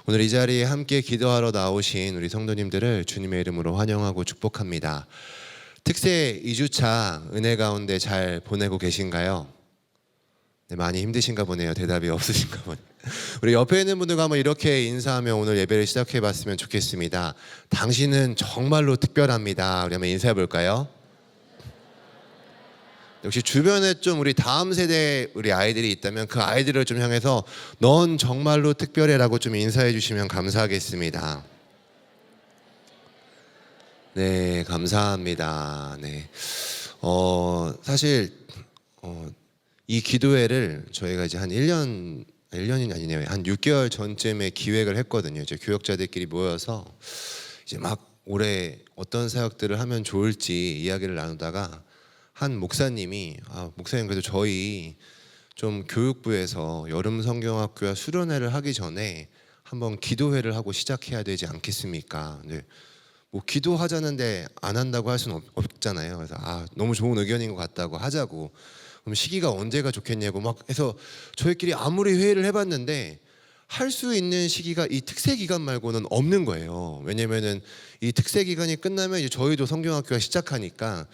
오늘 이 자리에 함께 기도하러 나오신 우리 성도님들을 주님의 이름으로 환영하고 축복합니다. 특세 2주차 은혜 가운데 잘 보내고 계신가요? 네, 많이 힘드신가 보네요. 대답이 없으신가 보네요. 우리 옆에 있는 분들과 한번 이렇게 인사하며 오늘 예배를 시작해 봤으면 좋겠습니다. 당신은 정말로 특별합니다. 우리 한번 인사해 볼까요? 역시 주변에 좀 우리 다음 세대 우리 아이들이 있다면 그 아이들을 좀 향해서 넌 정말로 특별해라고 좀 인사해 주시면 감사하겠습니다. 네, 감사합니다. 네, 사실 이 기도회를 저희가 이제 한 1년이 아니네요. 한 6개월 전쯤에 기획을 했거든요. 이제 교역자들끼리 모여서 이제 막 올해 어떤 사역들을 하면 좋을지 이야기를 나누다가 한 목사님이 목사님 그래도 저희 좀 교육부에서 여름 성경학교와 수련회를 하기 전에 한번 기도회를 하고 시작해야 되지 않겠습니까? 네. 뭐 기도하자는데 안 한다고 할 수는 없잖아요. 그래서 너무 좋은 의견인 것 같다고 하자고. 그럼 시기가 언제가 좋겠냐고 막 해서 저희끼리 아무리 회의를 해봤는데 할 수 있는 시기가 이 특세 기간 말고는 없는 거예요. 왜냐면은 이 특세 기간이 끝나면 이제 저희도 성경학교가 시작하니까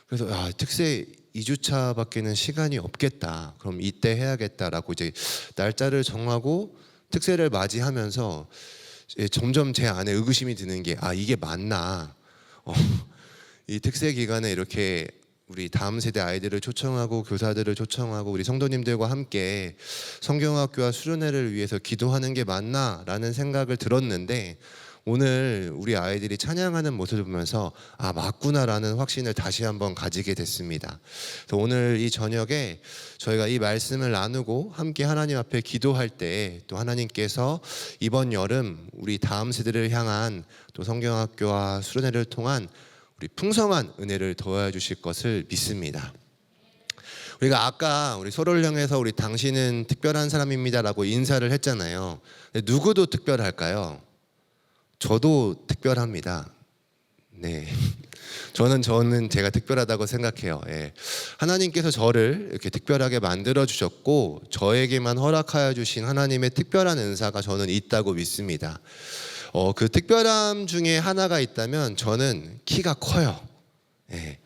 그래서 특세 2주차밖에는 시간이 없겠다. 그럼 이때 해야겠다라고 이제 날짜를 정하고 특세를 맞이하면서 점점 제 안에 의구심이 드는 게 이게 맞나? 이 특세 기간에 이렇게 우리 다음 세대 아이들을 초청하고 교사들을 초청하고 우리 성도님들과 함께 성경학교와 수련회를 위해서 기도하는 게 맞나라는 생각을 들었는데 오늘 우리 아이들이 찬양하는 모습을 보면서 맞구나라는 확신을 다시 한번 가지게 됐습니다. 그래서 오늘 이 저녁에 저희가 이 말씀을 나누고 함께 하나님 앞에 기도할 때 또 하나님께서 이번 여름 우리 다음 세대를 향한 또 성경학교와 수련회를 통한 우리 풍성한 은혜를 더해 주실 것을 믿습니다. 우리가 아까 우리 서로를 향해서 우리 당신은 특별한 사람입니다라고 인사를 했잖아요. 근데 누구도 특별할까요? 저도 특별합니다. 네, 저는 제가 특별하다고 생각해요. 예. 하나님께서 저를 이렇게 특별하게 만들어 주셨고 저에게만 허락하여 주신 하나님의 특별한 은사가 저는 있다고 믿습니다. 그 특별함 중에 하나가 있다면 저는 키가 커요. 예.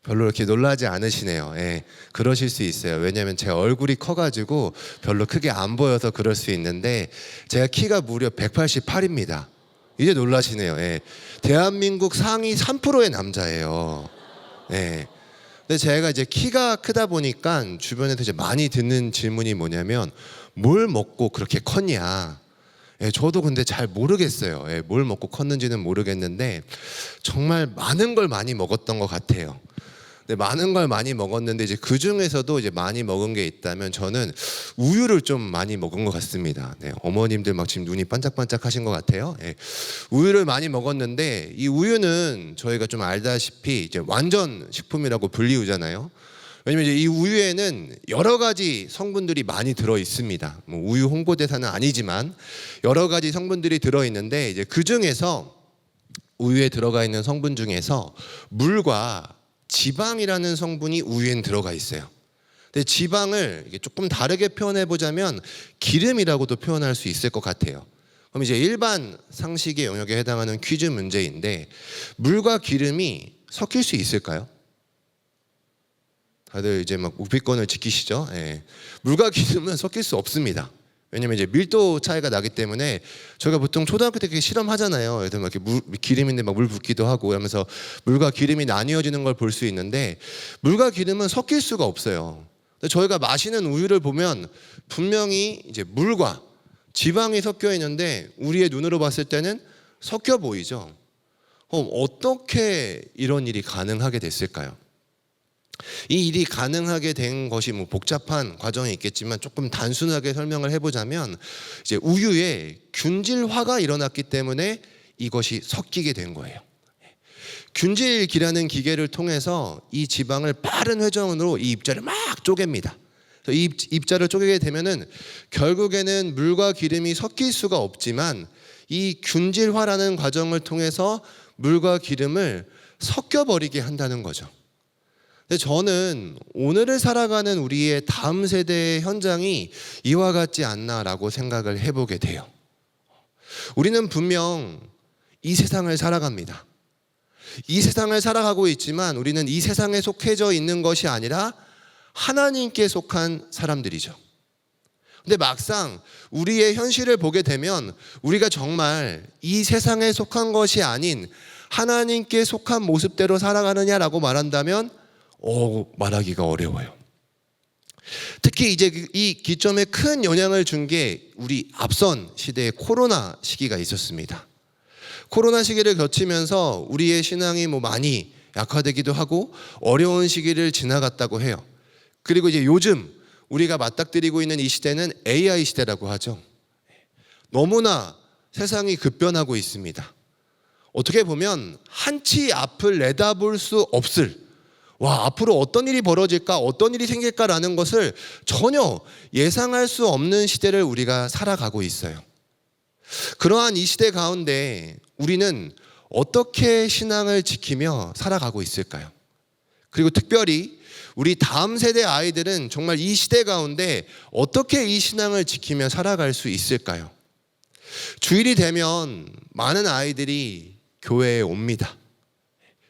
별로 이렇게 놀라지 않으시네요. 예, 그러실 수 있어요. 왜냐하면 제 얼굴이 커가지고 별로 크게 안 보여서 그럴 수 있는데 제가 키가 무려 188입니다. 이제 놀라시네요. 예. 대한민국 상위 3%의 남자예요. 예. 근데 제가 이제 키가 크다 보니까 주변에서 이제 많이 듣는 질문이 뭐냐면 뭘 먹고 그렇게 컸냐? 예, 저도 근데 잘 모르겠어요. 예, 뭘 먹고 컸는지는 모르겠는데 정말 많은 걸 많이 먹었던 것 같아요. 네, 많은 걸 많이 먹었는데 이제 그 중에서도 이제 많이 먹은 게 있다면 저는 우유를 좀 많이 먹은 것 같습니다. 네, 어머님들 막 지금 눈이 반짝반짝 하신 것 같아요. 네, 우유를 많이 먹었는데 이 우유는 저희가 좀 알다시피 이제 완전 식품이라고 불리우잖아요. 왜냐면 이제 이 우유에는 여러 가지 성분들이 많이 들어 있습니다. 뭐 우유 홍보대사는 아니지만 여러 가지 성분들이 들어 있는데 이제 그 중에서 우유에 들어가 있는 성분 중에서 물과 지방이라는 성분이 우유엔 들어가 있어요. 근데 지방을 이게 조금 다르게 표현해 보자면 기름이라고도 표현할 수 있을 것 같아요. 그럼 이제 일반 상식의 영역에 해당하는 퀴즈 문제인데 물과 기름이 섞일 수 있을까요? 다들 이제 막 우피권을 지키시죠? 예. 물과 기름은 섞일 수 없습니다. 왜냐면 이제 밀도 차이가 나기 때문에 저희가 보통 초등학교 때 실험하잖아요. 그래서 막 이렇게 기름인데 막 물 붓기도 하고 하면서 물과 기름이 나뉘어지는 걸 볼 수 있는데 물과 기름은 섞일 수가 없어요. 저희가 마시는 우유를 보면 분명히 이제 물과 지방이 섞여 있는데 우리의 눈으로 봤을 때는 섞여 보이죠. 그럼 어떻게 이런 일이 가능하게 됐을까요? 이 일이 가능하게 된 것이 뭐 복잡한 과정이 있겠지만 조금 단순하게 설명을 해보자면 이제 우유에 균질화가 일어났기 때문에 이것이 섞이게 된 거예요. 균질기라는 기계를 통해서 이 지방을 빠른 회전으로 이 입자를 막 쪼갭니다. 이 입자를 쪼개게 되면은 결국에는 물과 기름이 섞일 수가 없지만 이 균질화라는 과정을 통해서 물과 기름을 섞여버리게 한다는 거죠. 근데 저는 오늘을 살아가는 우리의 다음 세대의 현장이 이와 같지 않나라고 생각을 해보게 돼요. 우리는 분명 이 세상을 살아갑니다. 이 세상을 살아가고 있지만 우리는 이 세상에 속해져 있는 것이 아니라 하나님께 속한 사람들이죠. 근데 막상 우리의 현실을 보게 되면 우리가 정말 이 세상에 속한 것이 아닌 하나님께 속한 모습대로 살아가느냐라고 말한다면 말하기가 어려워요. 특히 이제 이 기점에 큰 영향을 준 게 우리 앞선 시대의 코로나 시기가 있었습니다. 코로나 시기를 거치면서 우리의 신앙이 많이 약화되기도 하고 어려운 시기를 지나갔다고 해요. 그리고 이제 요즘 우리가 맞닥뜨리고 있는 이 시대는 AI 시대라고 하죠. 너무나 세상이 급변하고 있습니다. 어떻게 보면 한치 앞을 내다볼 수 없을, 앞으로 어떤 일이 벌어질까, 어떤 일이 생길까라는 것을 전혀 예상할 수 없는 시대를 우리가 살아가고 있어요. 그러한 이 시대 가운데 우리는 어떻게 신앙을 지키며 살아가고 있을까요? 그리고 특별히 우리 다음 세대 아이들은 정말 이 시대 가운데 어떻게 이 신앙을 지키며 살아갈 수 있을까요? 주일이 되면 많은 아이들이 교회에 옵니다.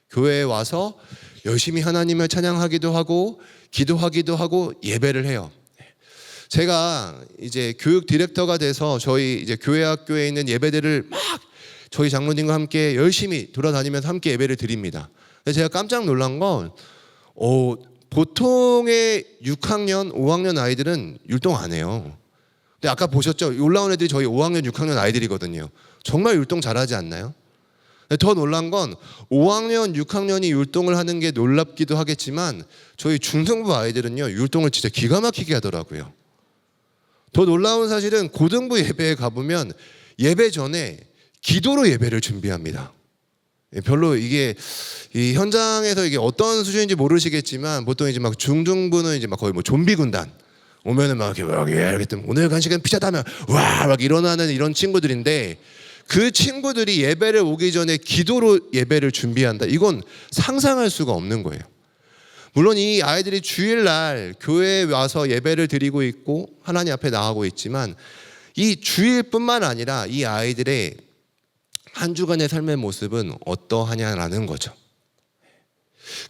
교회에 와서 열심히 하나님을 찬양하기도 하고 기도하기도 하고 예배를 해요. 제가 이제 교육 디렉터가 돼서 저희 이제 교회 학교에 있는 예배들을 막 저희 장로님과 함께 열심히 돌아다니면서 함께 예배를 드립니다. 제가 깜짝 놀란 건 보통의 6학년, 5학년 아이들은 율동 안 해요. 근데 아까 보셨죠? 올라온 애들이 저희 5학년, 6학년 아이들이거든요. 정말 율동 잘하지 않나요? 더 놀란 건 5학년, 6학년이 율동을 하는 게 놀랍기도 하겠지만 저희 중등부 아이들은요 율동을 진짜 기가 막히게 하더라고요. 더 놀라운 사실은 고등부 예배에 가보면 예배 전에 기도로 예배를 준비합니다. 별로 이게 이 현장에서 이게 어떤 수준인지 모르시겠지만 보통 이제 막 중등부는 이제 막 거의 좀비 군단 오면은 막 이렇게 오늘 간식은 피자다면 막 일어나는 이런 친구들인데 그 친구들이 예배를 오기 전에 기도로 예배를 준비한다. 이건 상상할 수가 없는 거예요. 물론 이 아이들이 주일날 교회에 와서 예배를 드리고 있고 하나님 앞에 나가고 있지만 이 주일뿐만 아니라 이 아이들의 한 주간의 삶의 모습은 어떠하냐라는 거죠.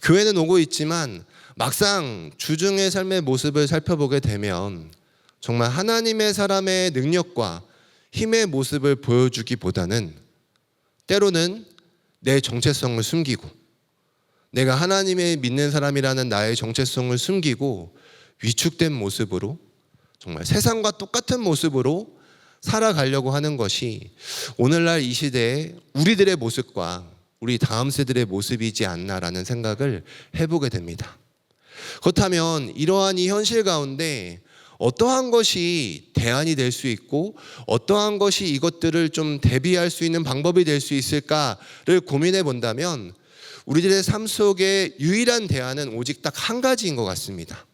교회는 오고 있지만 막상 주중의 삶의 모습을 살펴보게 되면 정말 하나님의 사람의 능력과 힘의 모습을 보여주기보다는 때로는 내 정체성을 숨기고 내가 하나님의 믿는 사람이라는 나의 정체성을 숨기고 위축된 모습으로 정말 세상과 똑같은 모습으로 살아가려고 하는 것이 오늘날 이 시대의 우리들의 모습과 우리 다음 세대의 모습이지 않나라는 생각을 해보게 됩니다. 그렇다면 이러한 이 현실 가운데 어떠한 것이 대안이 될 수 있고 어떠한 것이 이것들을 좀 대비할 수 있는 방법이 될 수 있을까를 고민해 본다면 우리들의 삶 속에 유일한 대안은 오직 딱 한 가지인 것 같습니다.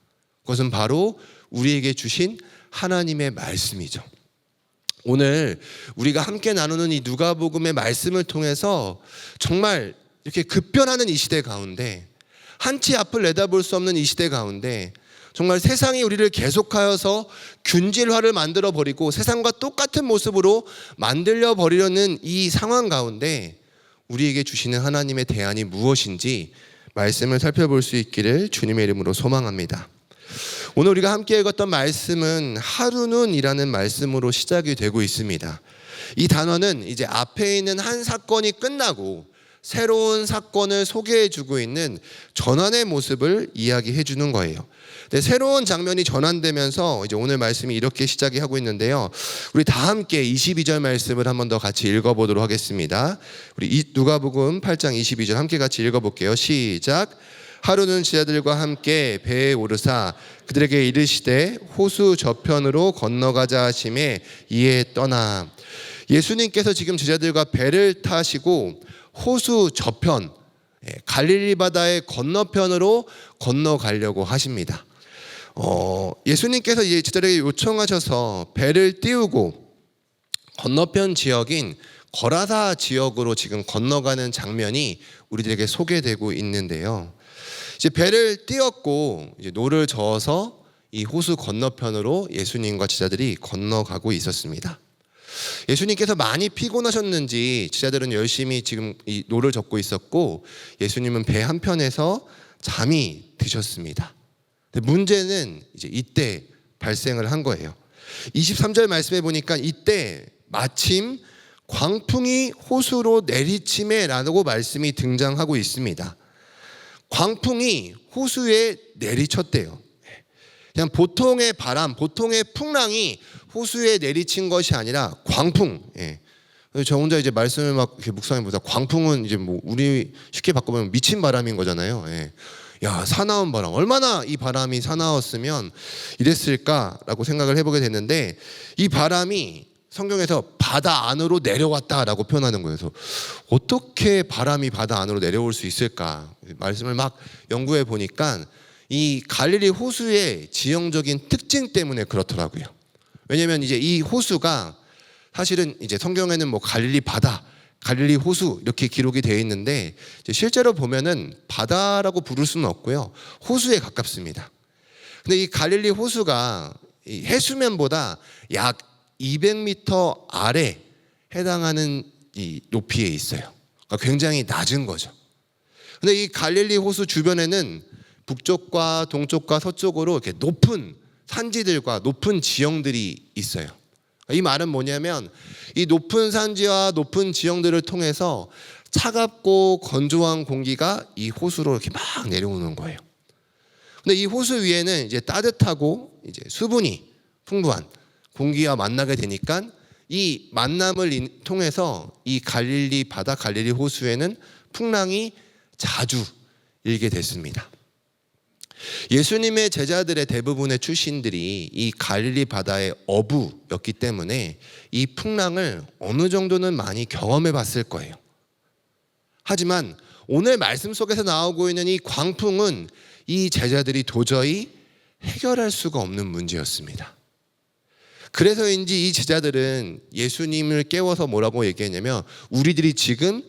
그것은 바로 우리에게 주신 하나님의 말씀이죠. 오늘 우리가 함께 나누는 이 누가복음의 말씀을 통해서 정말 이렇게 급변하는 이 시대 가운데 한치 앞을 내다볼 수 없는 이 시대 가운데 정말 세상이 우리를 계속하여서 균질화를 만들어 버리고 세상과 똑같은 모습으로 만들려 버리려는 이 상황 가운데 우리에게 주시는 하나님의 대안이 무엇인지 말씀을 살펴볼 수 있기를 주님의 이름으로 소망합니다. 오늘 우리가 함께 읽었던 말씀은 하루는이라는 말씀으로 시작이 되고 있습니다. 이 단어는 이제 앞에 있는 한 사건이 끝나고 새로운 사건을 소개해주고 있는 전환의 모습을 이야기해 주는 거예요. 새로운 장면이 전환되면서 이제 오늘 말씀이 이렇게 시작이 하고 있는데요. 우리 다 함께 22절 말씀을 한 번 더 같이 읽어보도록 하겠습니다. 우리 누가복음 8장 22절 함께 같이 읽어볼게요. 시작. 하루는 제자들과 함께 배에 오르사 그들에게 이르시되 호수 저편으로 건너가자 하심에 이에 떠나. 예수님께서 지금 제자들과 배를 타시고 호수 저편 갈릴리 바다의 건너편으로 건너가려고 하십니다. 예수님께서 이제 제자들에게 요청하셔서 배를 띄우고 건너편 지역인 거라사 지역으로 지금 건너가는 장면이 우리들에게 소개되고 있는데요. 이제 배를 띄웠고 이제 노를 저어서 이 호수 건너편으로 예수님과 제자들이 건너가고 있었습니다. 예수님께서 많이 피곤하셨는지 제자들은 열심히 지금 이 노를 젓고 있었고 예수님은 배 한편에서 잠이 드셨습니다. 근데 문제는 이제 이때 발생을 한 거예요. 23절 말씀해 보니까 이때 마침 광풍이 호수로 내리치매라고 말씀이 등장하고 있습니다. 광풍이 호수에 내리쳤대요. 그냥 보통의 바람, 보통의 풍랑이 호수에 내리친 것이 아니라 광풍. 저 혼자 이제 말씀을 막 이렇게 묵상해보다 광풍은 이제 뭐 우리 쉽게 바꿔보면 미친 바람인 거잖아요. 야, 사나운 바람. 얼마나 이 바람이 사나웠으면 이랬을까라고 생각을 해보게 됐는데 이 바람이 성경에서 바다 안으로 내려왔다라고 표현하는 거예요. 그래서 어떻게 바람이 바다 안으로 내려올 수 있을까? 말씀을 막 연구해 보니까 이 갈릴리 호수의 지형적인 특징 때문에 그렇더라고요. 왜냐하면 이제 이 호수가 사실은 이제 성경에는 뭐 갈릴리 바다, 갈릴리 호수 이렇게 기록이 되어 있는데 실제로 보면은 바다라고 부를 수는 없고요. 호수에 가깝습니다. 근데 이 갈릴리 호수가 이 해수면보다 약 200m 아래 해당하는 이 높이에 있어요. 그러니까 굉장히 낮은 거죠. 근데 이 갈릴리 호수 주변에는 북쪽과 동쪽과 서쪽으로 이렇게 높은 산지들과 높은 지형들이 있어요. 이 말은 뭐냐면 이 높은 산지와 높은 지형들을 통해서 차갑고 건조한 공기가 이 호수로 이렇게 막 내려오는 거예요. 근데 이 호수 위에는 이제 따뜻하고 이제 수분이 풍부한 공기와 만나게 되니까 이 만남을 통해서 이 갈릴리 바다, 갈릴리 호수에는 풍랑이 자주 일게 됐습니다. 예수님의 제자들의 대부분의 출신들이 이 갈릴리 바다의 어부였기 때문에 이 풍랑을 어느 정도는 많이 경험해 봤을 거예요. 하지만 오늘 말씀 속에서 나오고 있는 이 광풍은 이 제자들이 도저히 해결할 수가 없는 문제였습니다. 그래서인지 이 제자들은 예수님을 깨워서 뭐라고 얘기했냐면 우리들이 지금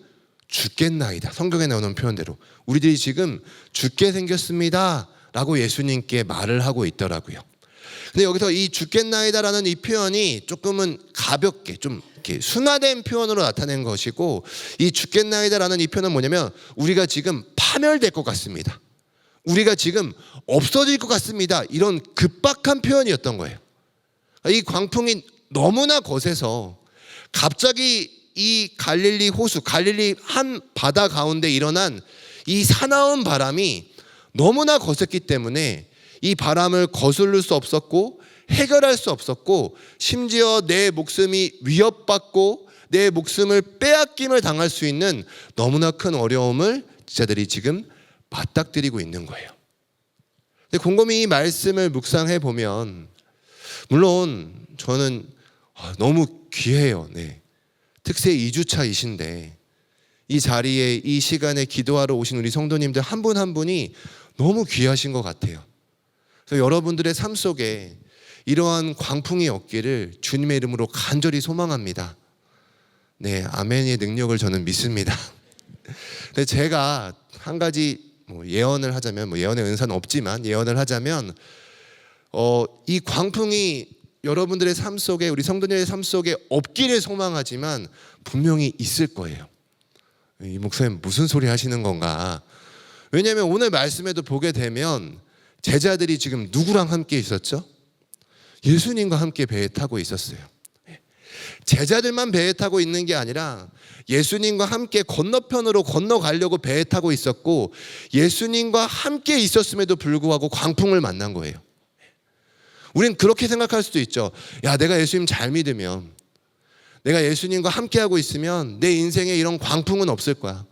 죽겠나이다. 성경에 나오는 표현대로 우리들이 지금 죽게 생겼습니다 라고 예수님께 말을 하고 있더라고요. 근데 여기서 이 죽겠나이다라는 이 표현이 조금은 가볍게 좀 이렇게 순화된 표현으로 나타낸 것이고 이 죽겠나이다라는 이 표현은 뭐냐면 우리가 지금 파멸될 것 같습니다. 우리가 지금 없어질 것 같습니다. 이런 급박한 표현이었던 거예요. 이 광풍이 너무나 거세서 갑자기 이 갈릴리 호수, 갈릴리 한 바다 가운데 일어난 이 사나운 바람이 너무나 거셌기 때문에 이 바람을 거슬릴 수 없었고 해결할 수 없었고 심지어 내 목숨이 위협받고 내 목숨을 빼앗김을 당할 수 있는 너무나 큰 어려움을 제자들이 지금 맞닥뜨리고 있는 거예요. 근데 곰곰이 이 말씀을 묵상해 보면 물론 저는 너무 귀해요. 특세 2주차이신데 이 자리에 이 시간에 기도하러 오신 우리 성도님들 한 분 한 분이 너무 귀하신 것 같아요. 그래서 여러분들의 삶 속에 이러한 광풍이 없기를 주님의 이름으로 간절히 소망합니다. 아멘의 능력을 저는 믿습니다. 근데 제가 한 가지 예언을 하자면 예언의 은사는 없지만 예언을 하자면 이 광풍이 여러분들의 삶 속에 우리 성도님의 삶 속에 없기를 소망하지만 분명히 있을 거예요. 이 목사님 무슨 소리 하시는 건가? 왜냐하면 오늘 말씀에도 보게 되면 제자들이 지금 누구랑 함께 있었죠? 예수님과 함께 배에 타고 있었어요. 제자들만 배에 타고 있는 게 아니라 예수님과 함께 건너편으로 건너가려고 배에 타고 있었고 예수님과 함께 있었음에도 불구하고 광풍을 만난 거예요. 우린 그렇게 생각할 수도 있죠. 야, 내가 예수님 잘 믿으면, 내가 예수님과 함께하고 있으면 내 인생에 이런 광풍은 없을 거야.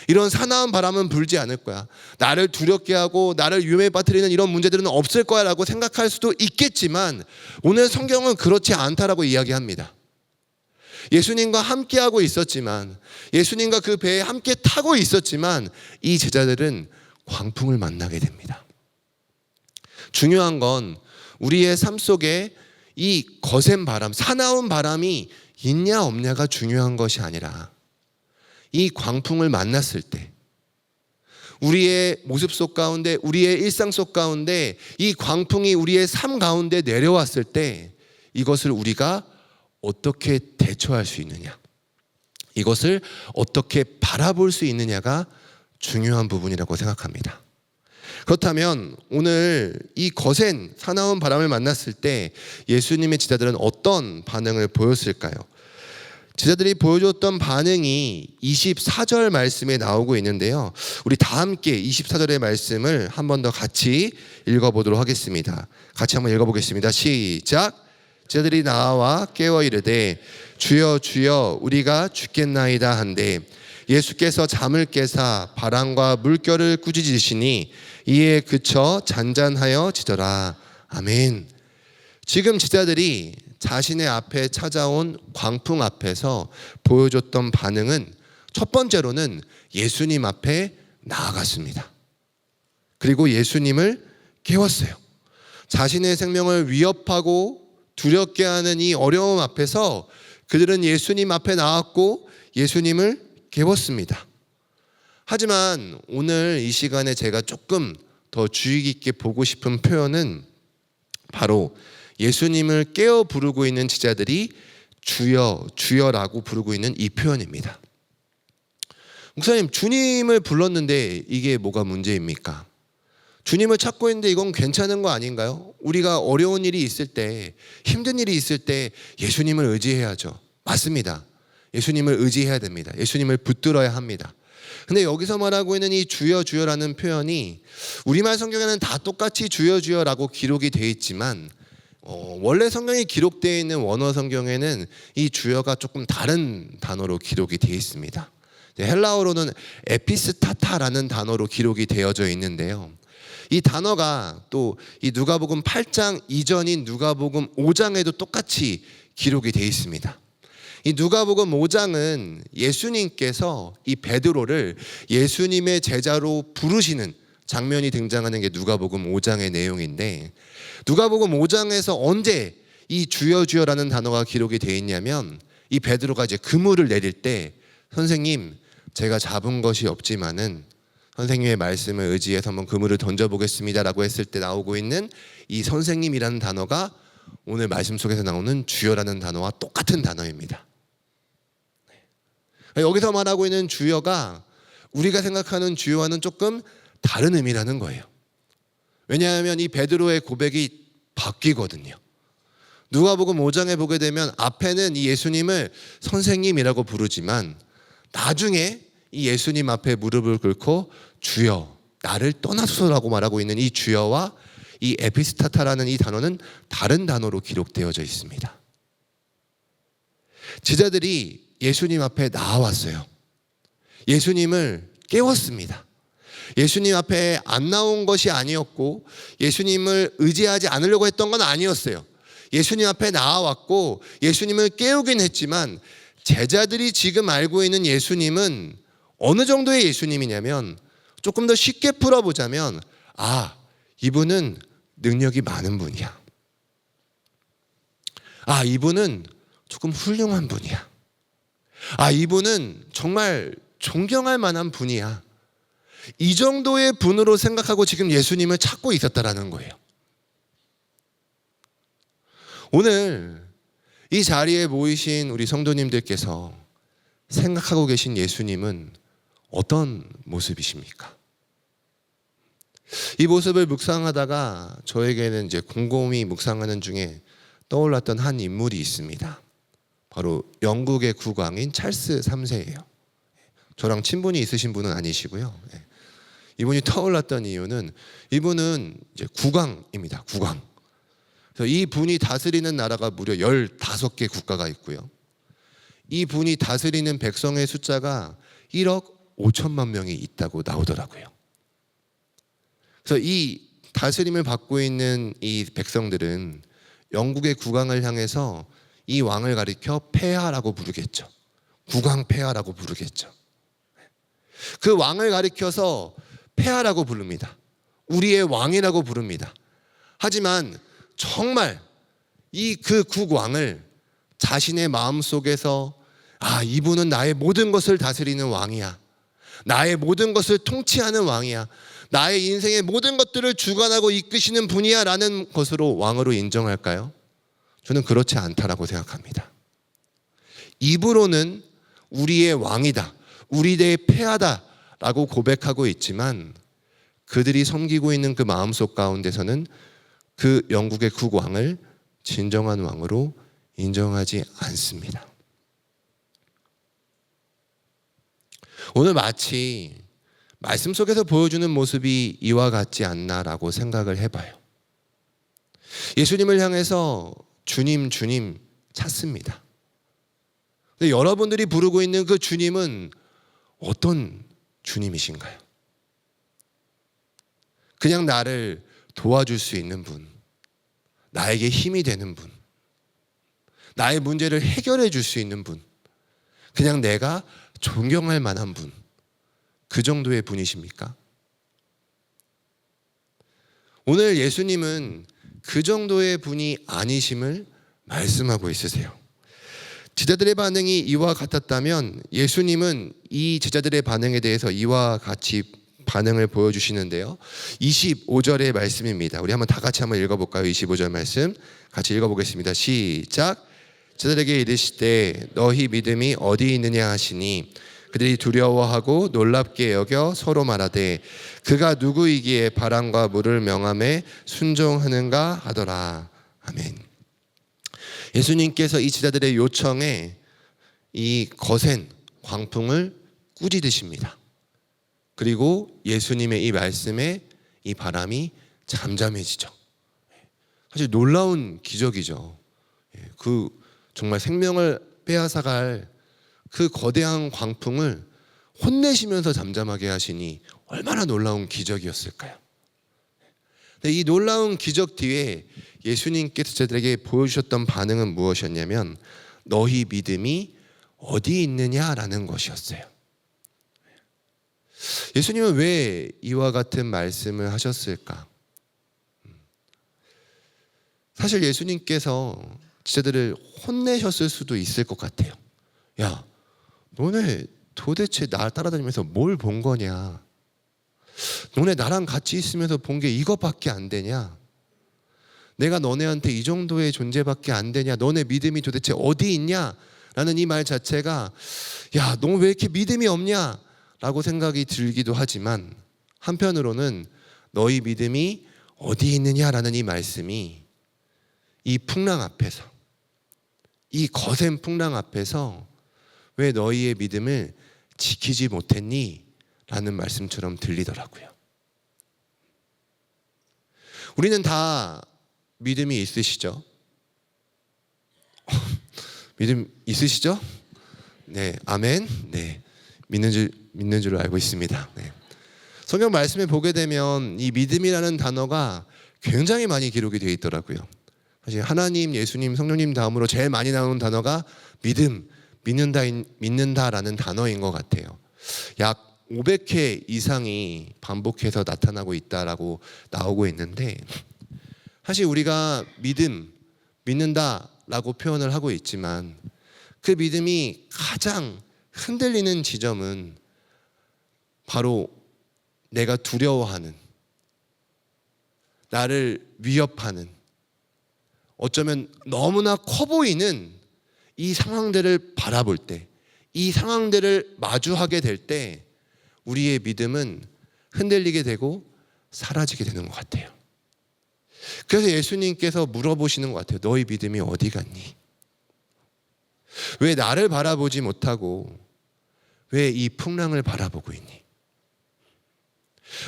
이런 사나운 바람은 불지 않을 거야. 나를 두렵게 하고 나를 위험에 빠뜨리는 이런 문제들은 없을 거야 라고 생각할 수도 있겠지만 오늘 성경은 그렇지 않다라고 이야기합니다. 예수님과 함께하고 있었지만, 예수님과 그 배에 함께 타고 있었지만 이 제자들은 광풍을 만나게 됩니다. 중요한 건 우리의 삶 속에 이 거센 바람, 사나운 바람이 있냐 없냐가 중요한 것이 아니라 이 광풍을 만났을 때 우리의 모습 속 가운데, 우리의 일상 속 가운데 이 광풍이 우리의 삶 가운데 내려왔을 때 이것을 우리가 어떻게 대처할 수 있느냐, 이것을 어떻게 바라볼 수 있느냐가 중요한 부분이라고 생각합니다. 그렇다면 오늘 이 거센 사나운 바람을 만났을 때 예수님의 제자들은 어떤 반응을 보였을까요? 제자들이 보여줬던 반응이 24절 말씀에 나오고 있는데요, 우리 다 함께 24절의 말씀을 한 번 더 같이 읽어보도록 하겠습니다. 같이 한번 읽어보겠습니다. 시작. 제자들이 나와 깨어 이르되 주여 주여 우리가 죽겠나이다 한데 예수께서 잠을 깨사 바람과 물결을 꾸짖으시니 이에 그쳐 잔잔하여 지더라. 아멘. 지금 제자들이 자신의 앞에 찾아온 광풍 앞에서 보여줬던 반응은 첫 번째로는 예수님 앞에 나아갔습니다. 그리고 예수님을 깨웠어요. 자신의 생명을 위협하고 두렵게 하는 이 어려움 앞에서 그들은 예수님 앞에 나왔고 예수님을 깨웠습니다. 하지만 오늘 이 시간에 제가 조금 더 주의 깊게 보고 싶은 표현은 바로 예수님을 깨어 부르고 있는 제자들이 주여 주여라고 부르고 있는 이 표현입니다. 목사님, 주님을 불렀는데 이게 뭐가 문제입니까? 주님을 찾고 있는데 이건 괜찮은 거 아닌가요? 우리가 어려운 일이 있을 때, 힘든 일이 있을 때 예수님을 의지해야죠. 맞습니다. 예수님을 의지해야 됩니다. 예수님을 붙들어야 합니다. 근데 여기서 말하고 있는 이 주여 주여라는 표현이 우리말 성경에는 다 똑같이 주여 주여라고 기록이 되어 있지만 원래 성경이 기록되어 있는 원어 성경에는 이 주여가 조금 다른 단어로 기록이 되어 있습니다. 헬라어로는 에피스타타라는 단어로 기록이 되어져 있는데요, 이 단어가 또 이 누가복음 8장 이전인 누가복음 5장에도 똑같이 기록이 되어 있습니다. 이 누가복음 5장은 예수님께서 이 베드로를 예수님의 제자로 부르시는 장면이 등장하는 게 누가복음 5장의 내용인데, 누가복음 5장에서 언제 이 주여 주여라는 단어가 기록이 되어 있냐면, 이 베드로가 이제 그물을 내릴 때 선생님 제가 잡은 것이 없지만은 선생님의 말씀을 의지해서 한번 그물을 던져보겠습니다라고 했을 때 나오고 있는 이 선생님이라는 단어가 오늘 말씀 속에서 나오는 주여라는 단어와 똑같은 단어입니다. 여기서 말하고 있는 주여가 우리가 생각하는 주여와는 조금 다른 의미라는 거예요. 왜냐하면 이 베드로의 고백이 바뀌거든요. 누가복음 5장에 보게 되면 앞에는 이 예수님을 선생님이라고 부르지만 나중에 이 예수님 앞에 무릎을 꿇고 주여 나를 떠나소서라고 말하고 있는 이 주여와 이 에피스타타라는 이 단어는 다른 단어로 기록되어져 있습니다. 제자들이 예수님 앞에 나와왔어요. 예수님을 깨웠습니다. 예수님 앞에 안 나온 것이 아니었고 예수님을 의지하지 않으려고 했던 건 아니었어요. 예수님 앞에 나와왔고 예수님을 깨우긴 했지만 제자들이 지금 알고 있는 예수님은 어느 정도의 예수님이냐면, 조금 더 쉽게 풀어보자면 이분은 능력이 많은 분이야. 이분은 조금 훌륭한 분이야. 이분은 정말 존경할 만한 분이야. 이 정도의 분으로 생각하고 지금 예수님을 찾고 있었다라는 거예요. 오늘 이 자리에 모이신 우리 성도님들께서 생각하고 계신 예수님은 어떤 모습이십니까? 이 모습을 묵상하다가 저에게는 이제 곰곰이 묵상하는 중에 떠올랐던 한 인물이 있습니다. 바로 영국의 국왕인 찰스 3세예요. 저랑 친분이 있으신 분은 아니시고요. 이분이 떠올랐던 이유는 이분은 이제 국왕입니다. 국왕. 그래서 이 분이 다스리는 나라가 무려 15개 국가가 있고요. 이 분이 다스리는 백성의 숫자가 1억 5천만 명이 있다고 나오더라고요. 그래서 이 다스림을 받고 있는 이 백성들은 영국의 국왕을 향해서 이 왕을 가리켜 폐하라고 부르겠죠. 국왕 폐하라고 부르겠죠. 그 왕을 가리켜서 폐하라고 부릅니다. 우리의 왕이라고 부릅니다. 하지만 정말 이 그 국왕을 자신의 마음속에서 이분은 나의 모든 것을 다스리는 왕이야. 나의 모든 것을 통치하는 왕이야. 나의 인생의 모든 것들을 주관하고 이끄시는 분이야 라는 것으로 왕으로 인정할까요? 저는 그렇지 않다라고 생각합니다. 입으로는 우리의 왕이다, 우리의 폐하다라고 고백하고 있지만 그들이 섬기고 있는 그 마음속 가운데서는 그 영국의 국왕을 진정한 왕으로 인정하지 않습니다. 오늘 마치 말씀 속에서 보여주는 모습이 이와 같지 않나라고 생각을 해봐요. 예수님을 향해서 주님, 주님 찾습니다. 근데 여러분들이 부르고 있는 그 주님은 어떤 주님이신가요? 그냥 나를 도와줄 수 있는 분, 나에게 힘이 되는 분, 나의 문제를 해결해 줄 수 있는 분, 그냥 내가 존경할 만한 분, 그 정도의 분이십니까? 오늘 예수님은 그 정도의 분이 아니심을 말씀하고 있으세요. 제자들의 반응이 이와 같았다면 예수님은 이 제자들의 반응에 대해서 이와 같이 반응을 보여주시는데요. 25절의 말씀입니다. 우리 다 같이 한번 읽어볼까요? 25절 말씀 같이 읽어보겠습니다. 시작. 제자들에게 이르시되 너희 믿음이 어디 있느냐 하시니 그들이 두려워하고 놀랍게 여겨 서로 말하되 그가 누구이기에 바람과 물을 명함에 순종하는가 하더라. 아멘. 예수님께서 이 제자들의 요청에 이 거센 광풍을 꾸짖으십니다. 그리고 예수님의 이 말씀에 이 바람이 잠잠해지죠. 사실 놀라운 기적이죠. 그 정말 생명을 빼앗아갈 그 거대한 광풍을 혼내시면서 잠잠하게 하시니 얼마나 놀라운 기적이었을까요? 이 놀라운 기적 뒤에 예수님께서 제자들에게 보여주셨던 반응은 무엇이었냐면 너희 믿음이 어디 있느냐라는 것이었어요. 예수님은 왜 이와 같은 말씀을 하셨을까? 사실 예수님께서 제자들을 혼내셨을 수도 있을 것 같아요. 야, 너네 도대체 나 따라다니면서 뭘 본 거냐? 너네 나랑 같이 있으면서 본 게 이것밖에 안 되냐? 내가 너네한테 이 정도의 존재밖에 안 되냐? 너네 믿음이 도대체 어디 있냐? 라는 이 말 자체가 야, 너 왜 이렇게 믿음이 없냐? 라고 생각이 들기도 하지만 한편으로는 너희 믿음이 어디 있느냐라는 이 말씀이 이 풍랑 앞에서, 이 거센 풍랑 앞에서 왜 너희의 믿음을 지키지 못했니? 라는 말씀처럼 들리더라고요. 우리는 다 믿음이 있으시죠? 믿음 있으시죠? 네, 아멘. 네, 믿는 줄 알고 있습니다. 네. 성경 말씀에 보게 되면 이 믿음이라는 단어가 굉장히 많이 기록이 되어 있더라고요. 사실 하나님, 예수님, 성령님 다음으로 제일 많이 나오는 단어가 믿음, 믿는다라는 단어인 것 같아요. 약 500회 이상이 반복해서 나타나고 있다라고 나오고 있는데 사실 우리가 믿는다라고 표현을 하고 있지만 그 믿음이 가장 흔들리는 지점은 바로 내가 두려워하는, 나를 위협하는, 어쩌면 너무나 커 보이는 이 상황들을 바라볼 때, 이 상황들을 마주하게 될 때 우리의 믿음은 흔들리게 되고 사라지게 되는 것 같아요. 그래서 예수님께서 물어보시는 것 같아요. 너희 믿음이 어디 갔니? 왜 나를 바라보지 못하고 왜 이 풍랑을 바라보고 있니?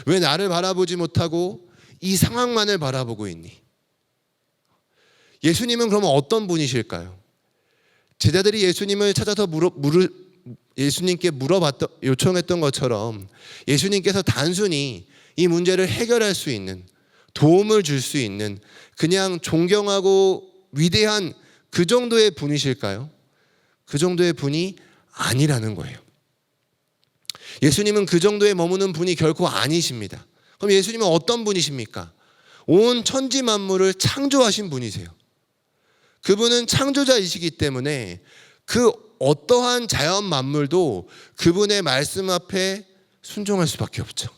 왜 나를 바라보지 못하고 이 상황만을 바라보고 있니? 예수님은 그러면 어떤 분이실까요? 제자들이 예수님을 찾아서 예수님께 요청했던 것처럼 예수님께서 단순히 이 문제를 해결할 수 있는, 도움을 줄 수 있는 그냥 존경하고 위대한 그 정도의 분이실까요? 그 정도의 분이 아니라는 거예요. 예수님은 그 정도에 머무는 분이 결코 아니십니다. 그럼 예수님은 어떤 분이십니까? 온 천지 만물을 창조하신 분이세요. 그분은 창조자이시기 때문에 그 어떠한 자연 만물도 그분의 말씀 앞에 순종할 수밖에 없죠.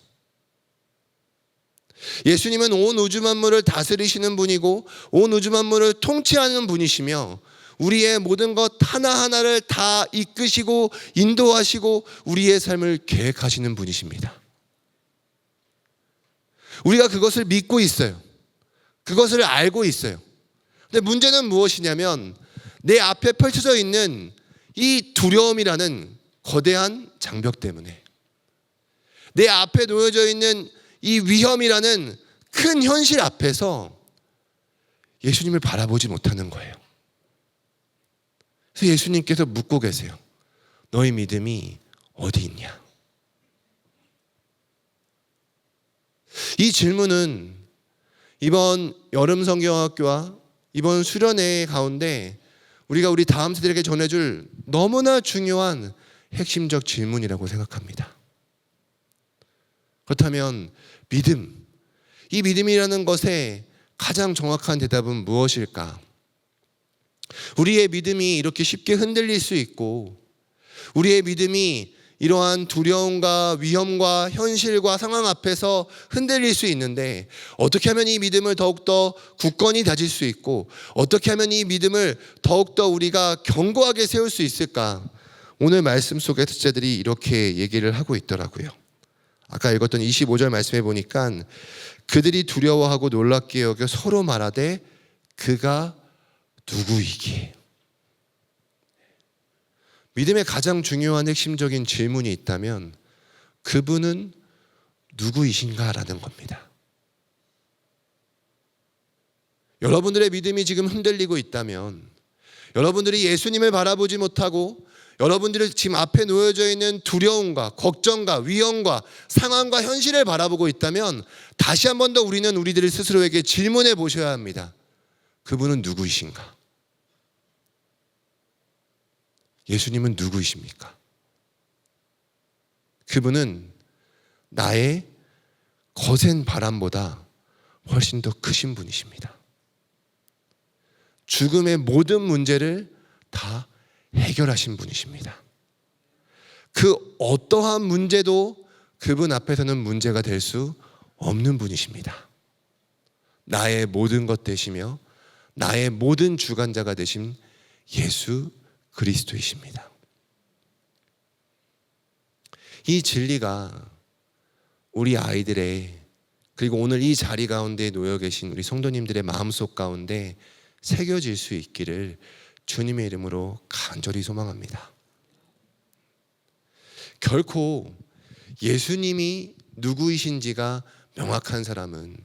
예수님은 온 우주 만물을 다스리시는 분이고 온 우주 만물을 통치하는 분이시며 우리의 모든 것 하나하나를 다 이끄시고 인도하시고 우리의 삶을 계획하시는 분이십니다. 우리가 그것을 믿고 있어요. 그것을 알고 있어요. 근데 문제는 무엇이냐면 내 앞에 펼쳐져 있는 이 두려움이라는 거대한 장벽 때문에, 내 앞에 놓여져 있는 이 위험이라는 큰 현실 앞에서 예수님을 바라보지 못하는 거예요. 그래서 예수님께서 묻고 계세요. 너희 믿음이 어디 있냐? 이 질문은 이번 여름 성경학교와 이번 수련회 가운데 우리가 우리 다음 세대에게 전해줄 너무나 중요한 핵심적 질문이라고 생각합니다. 그렇다면 믿음, 이 믿음이라는 것의 가장 정확한 대답은 무엇일까? 우리의 믿음이 이렇게 쉽게 흔들릴 수 있고, 우리의 믿음이 이러한 두려움과 위험과 현실과 상황 앞에서 흔들릴 수 있는데, 어떻게 하면 이 믿음을 더욱더 굳건히 다질 수 있고, 어떻게 하면 이 믿음을 더욱더 우리가 견고하게 세울 수 있을까? 오늘 말씀 속에 제자들이 이렇게 얘기를 하고 있더라고요. 아까 읽었던 25절 말씀에 보니까 그들이 두려워하고 놀랍게 여겨 서로 말하되 그가 누구이기에. 믿음의 가장 중요한 핵심적인 질문이 있다면 그분은 누구이신가라는 겁니다. 여러분들의 믿음이 지금 흔들리고 있다면, 여러분들이 예수님을 바라보지 못하고 여러분들이 지금 앞에 놓여져 있는 두려움과 걱정과 위험과 상황과 현실을 바라보고 있다면 다시 한 번 더 우리는 우리들 스스로에게 질문해 보셔야 합니다. 그분은 누구이신가? 예수님은 누구이십니까? 그분은 나의 거센 바람보다 훨씬 더 크신 분이십니다. 죽음의 모든 문제를 다 해결하신 분이십니다. 그 어떠한 문제도 그분 앞에서는 문제가 될 수 없는 분이십니다. 나의 모든 것 되시며 나의 모든 주관자가 되신 예수 그리스도이십니다. 이 진리가 우리 아이들의, 그리고 오늘 이 자리 가운데 놓여 계신 우리 성도님들의 마음속 가운데 새겨질 수 있기를 주님의 이름으로 간절히 소망합니다. 결코 예수님이 누구이신지가 명확한 사람은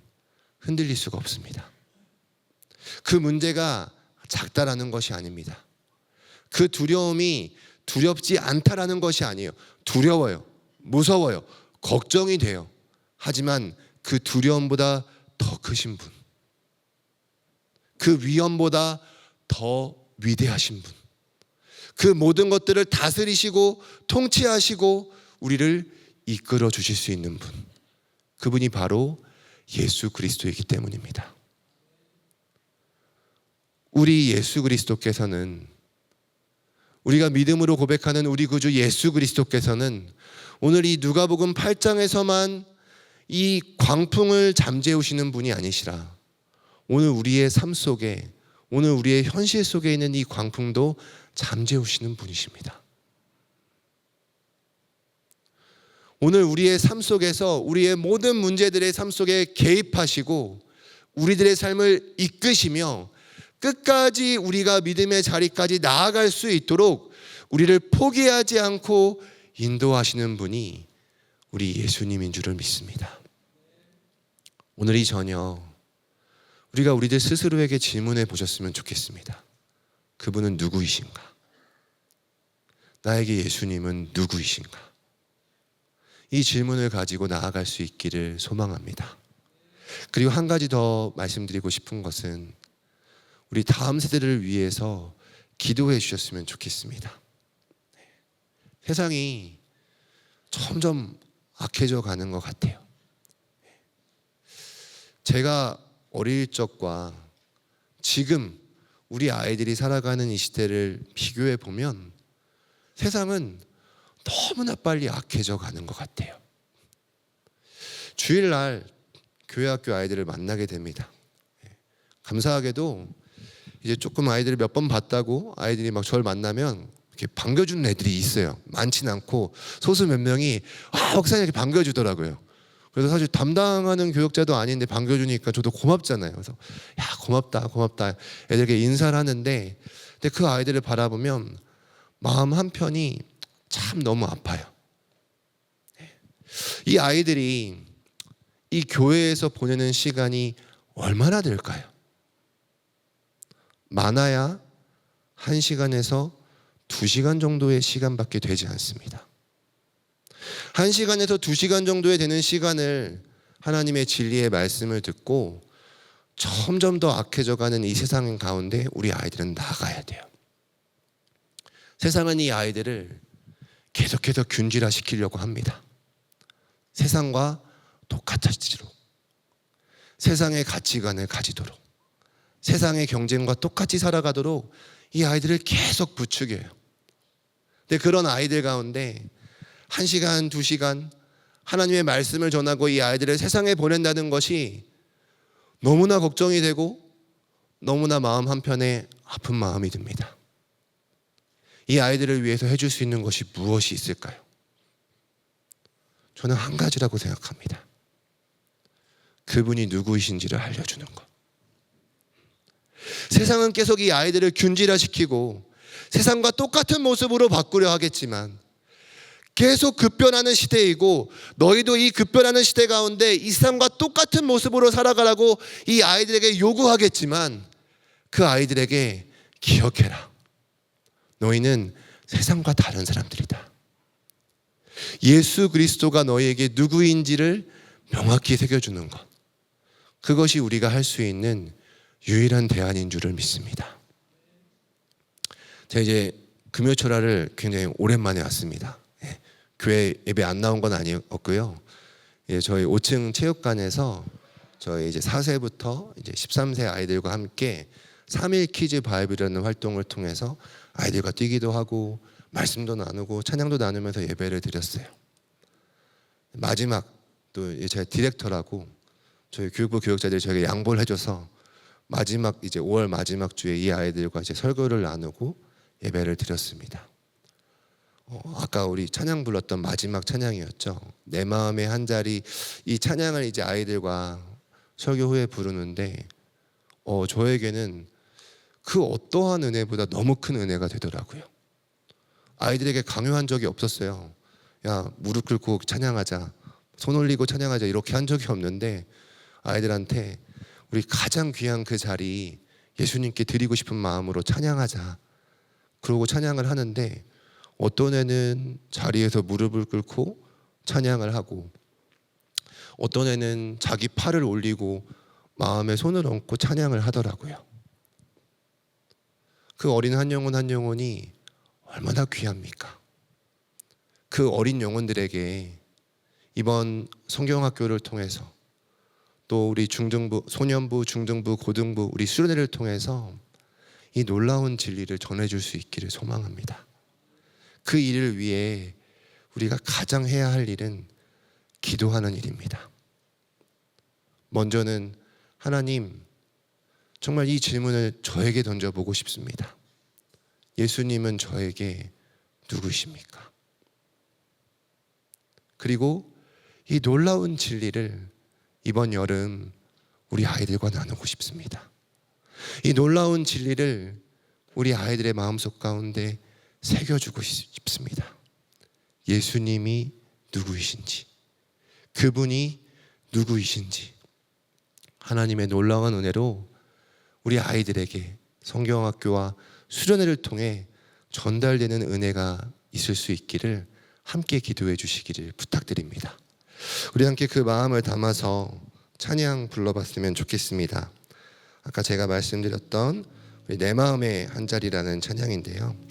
흔들릴 수가 없습니다. 그 문제가 작다라는 것이 아닙니다. 그 두려움이 두렵지 않다라는 것이 아니에요. 두려워요. 무서워요. 걱정이 돼요. 하지만 그 두려움보다 더 크신 분, 그 위험보다 더 위대하신 분, 그 모든 것들을 다스리시고 통치하시고 우리를 이끌어 주실 수 있는 분, 그분이 바로 예수 그리스도이기 때문입니다. 우리 예수 그리스도께서는, 우리가 믿음으로 고백하는 우리 구주 예수 그리스도께서는 오늘 이 누가복음 8장에서만 이 광풍을 잠재우시는 분이 아니시라, 오늘 우리의 삶 속에, 오늘 우리의 현실 속에 있는 이 광풍도 잠재우시는 분이십니다. 오늘 우리의 삶 속에서 우리의 모든 문제들의 삶 속에 개입하시고 우리들의 삶을 이끄시며 끝까지 우리가 믿음의 자리까지 나아갈 수 있도록 우리를 포기하지 않고 인도하시는 분이 우리 예수님인 줄을 믿습니다. 오늘 이 저녁 우리가 우리들 스스로에게 질문해 보셨으면 좋겠습니다. 그분은 누구이신가? 나에게 예수님은 누구이신가? 이 질문을 가지고 나아갈 수 있기를 소망합니다. 그리고 한 가지 더 말씀드리고 싶은 것은 우리 다음 세대를 위해서 기도해 주셨으면 좋겠습니다. 세상이 점점 악해져 가는 것 같아요. 제가 어릴 적과 지금 우리 아이들이 살아가는 이 시대를 비교해 보면 세상은 너무나 빨리 악해져 가는 것 같아요. 주일날 교회 학교 아이들을 만나게 됩니다. 감사하게도 이제 조금 아이들을 몇 번 봤다고 아이들이 막 저를 만나면 이렇게 반겨주는 애들이 있어요. 많지는 않고 소수 몇 명이 목사님 이렇게 반겨주더라고요. 그래서 사실 담당하는 교역자도 아닌데 반겨주니까 저도 고맙잖아요. 그래서 야 고맙다 고맙다 애들에게 인사를 하는데, 근데 그 아이들을 바라보면 마음 한편이 참 너무 아파요. 이 아이들이 이 교회에서 보내는 시간이 얼마나 될까요? 많아야 1시간에서 2시간 정도의 시간밖에 되지 않습니다. 1시간에서 2시간 정도에 되는 시간을 하나님의 진리의 말씀을 듣고 점점 더 악해져가는 이 세상 가운데 우리 아이들은 나가야 돼요. 세상은 이 아이들을 계속해서 균질화시키려고 합니다. 세상과 똑같아지도록, 세상의 가치관을 가지도록, 세상의 경쟁과 똑같이 살아가도록 이 아이들을 계속 부추겨요. 근데 그런 아이들 가운데 1시간, 2시간 하나님의 말씀을 전하고 이 아이들을 세상에 보낸다는 것이 너무나 걱정이 되고 너무나 마음 한편에 아픈 마음이 듭니다. 이 아이들을 위해서 해줄 수 있는 것이 무엇이 있을까요? 저는 한 가지라고 생각합니다. 그분이 누구이신지를 알려주는 것. 세상은 계속 이 아이들을 균질화시키고 세상과 똑같은 모습으로 바꾸려 하겠지만 계속 급변하는 시대이고, 너희도 이 급변하는 시대 가운데 이 세상과 똑같은 모습으로 살아가라고 이 아이들에게 요구하겠지만, 그 아이들에게 기억해라. 너희는 세상과 다른 사람들이다. 예수 그리스도가 너희에게 누구인지를 명확히 새겨주는 것. 그것이 우리가 할 수 있는 유일한 대안인 줄을 믿습니다. 제가 이제 금요초라를 굉장히 오랜만에 왔습니다. 교회 예배 안 나온 건 아니었고요. 저희 5층 체육관에서 저희 이제 4세부터 이제 13세 아이들과 함께 3일 키즈 바이블이라는 활동을 통해서 아이들과 뛰기도 하고 말씀도 나누고 찬양도 나누면서 예배를 드렸어요. 마지막 또 제가 디렉터라고 저희 교육부 교육자들이 저에게 양보를 해줘서 마지막 이제 5월 마지막 주에 이 아이들과 이제 설교를 나누고 예배를 드렸습니다. 아까 우리 찬양 불렀던 마지막 찬양이었죠. 내 마음의 한 자리, 이 찬양을 이제 아이들과 설교 후에 부르는데 저에게는 그 어떠한 은혜보다 너무 큰 은혜가 되더라고요. 아이들에게 강요한 적이 없었어요. 야 무릎 꿇고 찬양하자, 손 올리고 찬양하자 이렇게 한 적이 없는데, 아이들한테 우리 가장 귀한 그 자리 예수님께 드리고 싶은 마음으로 찬양하자, 그러고 찬양을 하는데, 어떤 애는 자리에서 무릎을 꿇고 찬양을 하고, 어떤 애는 자기 팔을 올리고 마음에 손을 얹고 찬양을 하더라고요. 그 어린 한 영혼 한 영혼이 얼마나 귀합니까? 그 어린 영혼들에게 이번 성경학교를 통해서, 또 우리 중등부, 소년부, 중등부, 고등부 우리 수련회를 통해서 이 놀라운 진리를 전해줄 수 있기를 소망합니다. 그 일을 위해 우리가 가장 해야 할 일은 기도하는 일입니다. 먼저는 하나님, 정말 이 질문을 저에게 던져보고 싶습니다. 예수님은 저에게 누구십니까? 그리고 이 놀라운 진리를 이번 여름 우리 아이들과 나누고 싶습니다. 이 놀라운 진리를 우리 아이들의 마음속 가운데 새겨주고 싶습니다. 예수님이 누구이신지, 그분이 누구이신지, 하나님의 놀라운 은혜로 우리 아이들에게 성경학교와 수련회를 통해 전달되는 은혜가 있을 수 있기를 함께 기도해 주시기를 부탁드립니다. 우리 함께 그 마음을 담아서 찬양 불러봤으면 좋겠습니다. 아까 제가 말씀드렸던 내 마음의 한 자리라는 찬양인데요,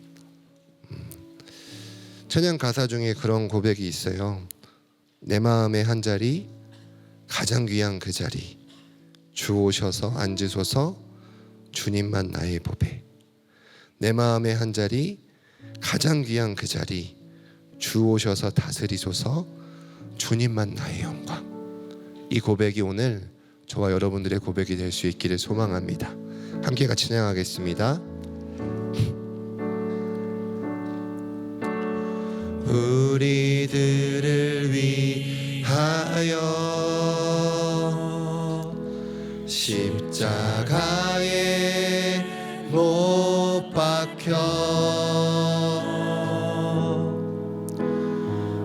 찬양 가사 중에 그런 고백이 있어요. 내 마음의 한 자리, 가장 귀한 그 자리, 주 오셔서 앉으소서, 주님만 나의 보배. 내 마음의 한 자리, 가장 귀한 그 자리, 주 오셔서 다스리소서, 주님만 나의 영광. 이 고백이 오늘 저와 여러분들의 고백이 될 수 있기를 소망합니다. 함께 같이 찬양하겠습니다. 우리들을 위하여 십자가에 못 박혀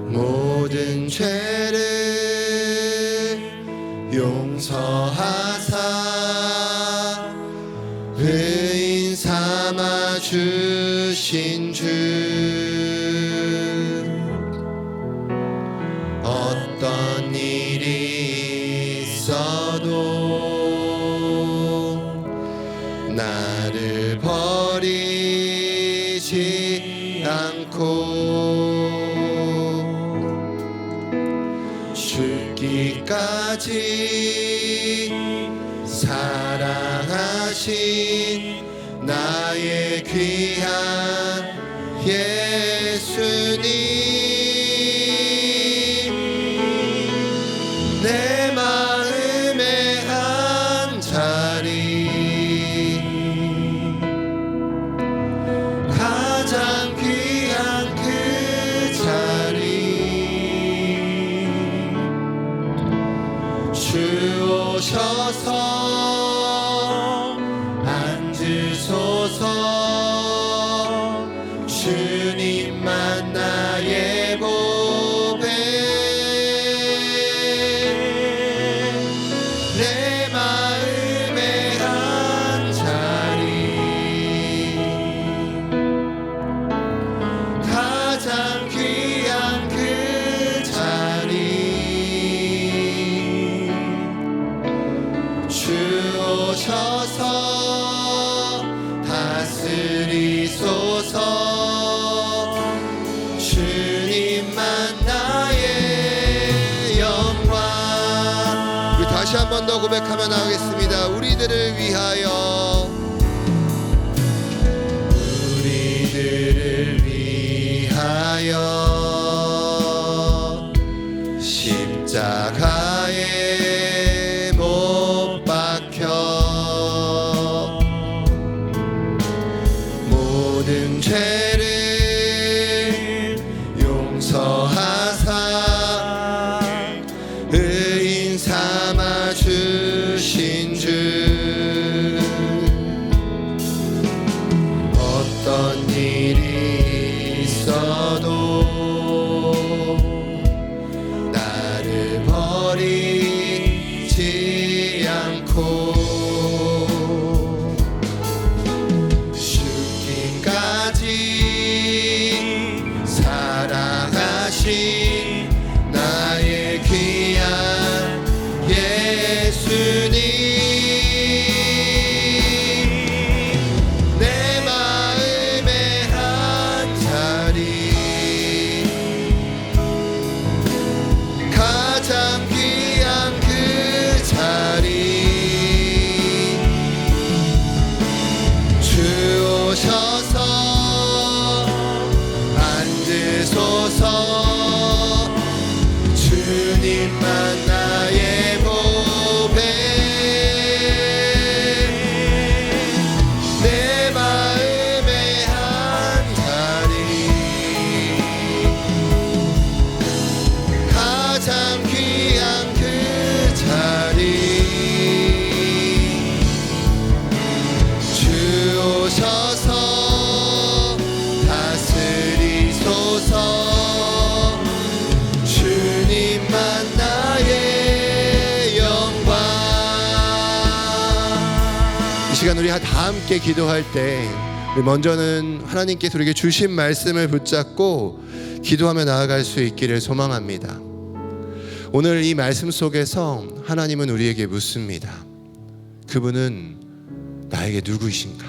모든 죄를 용서하사 의인 삼아 주신 주 어떤 일이 있어도 나를 버리지 않고 죽기까지 사랑하신 나의 귀한 예수님 내 마음의 한 자리 가장 귀한 그 자리 주 오셔서 앉으소서 주님만 나의 보배 내 마음의 한 자리 가장 귀한 그 자리 주 오셔서 다스리소서 주님만 나의 영광 우리 다시 한 번 더 고백하며 나가겠습니다. 우리들을 위하여 우리들을 위하여 십자가에 못 박혀 모든 죄를 용서하사 의인 삼아 주신 주 어떤 일이 있어도 나를 버리지 않고 죽기까지 사랑하신 나의 귀한 예수님 내 마음의 한 자리 가장 귀한 그 자리 주 오셔서 앉으소서 주님만 나의 보배 내 마음의 한 자리 가장 귀한 그 자리 주 오셔서 다스리소서 주님만 나의 영광 이 시간 우리 다 함께 기도할 때 우리 먼저는 하나님께서 우리에게 주신 말씀을 붙잡고 기도하며 나아갈 수 있기를 소망합니다. 오늘 이 말씀 속에서 하나님은 우리에게 묻습니다. 그분은 나에게 누구이신가?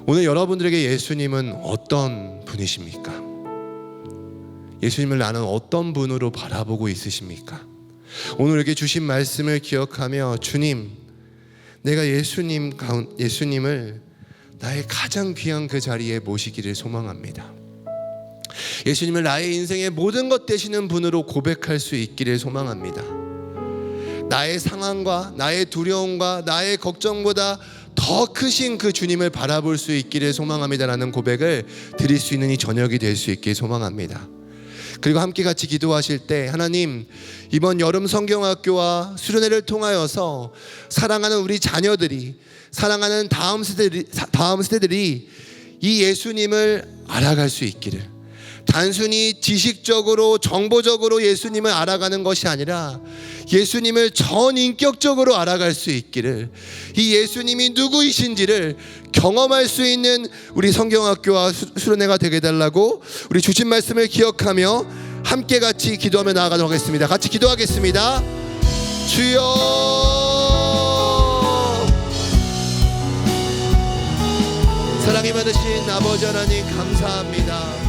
오늘 여러분들에게 예수님은 어떤 분이십니까? 예수님을 나는 어떤 분으로 바라보고 있으십니까? 오늘 이렇게 주신 말씀을 기억하며 주님, 내가 예수님을 나의 가장 귀한 그 자리에 모시기를 소망합니다. 예수님을 나의 인생의 모든 것 되시는 분으로 고백할 수 있기를 소망합니다. 나의 상황과 나의 두려움과 나의 걱정보다 더 크신 그 주님을 바라볼 수 있기를 소망합니다라는 고백을 드릴 수 있는 이 저녁이 될 수 있길 소망합니다. 그리고 함께 같이 기도하실 때, 하나님, 이번 여름 성경학교와 수련회를 통하여서 사랑하는 우리 자녀들이, 사랑하는 다음 세대들이 이 예수님을 알아갈 수 있기를, 단순히 지식적으로 정보적으로 예수님을 알아가는 것이 아니라 예수님을 전인격적으로 알아갈 수 있기를, 이 예수님이 누구이신지를 경험할 수 있는 우리 성경학교와 수련회가 되게 해달라고 우리 주신 말씀을 기억하며 함께 같이 기도하며 나아가도록 하겠습니다. 같이 기도하겠습니다. 주여, 사랑이 많으신 아버지 하나님 감사합니다.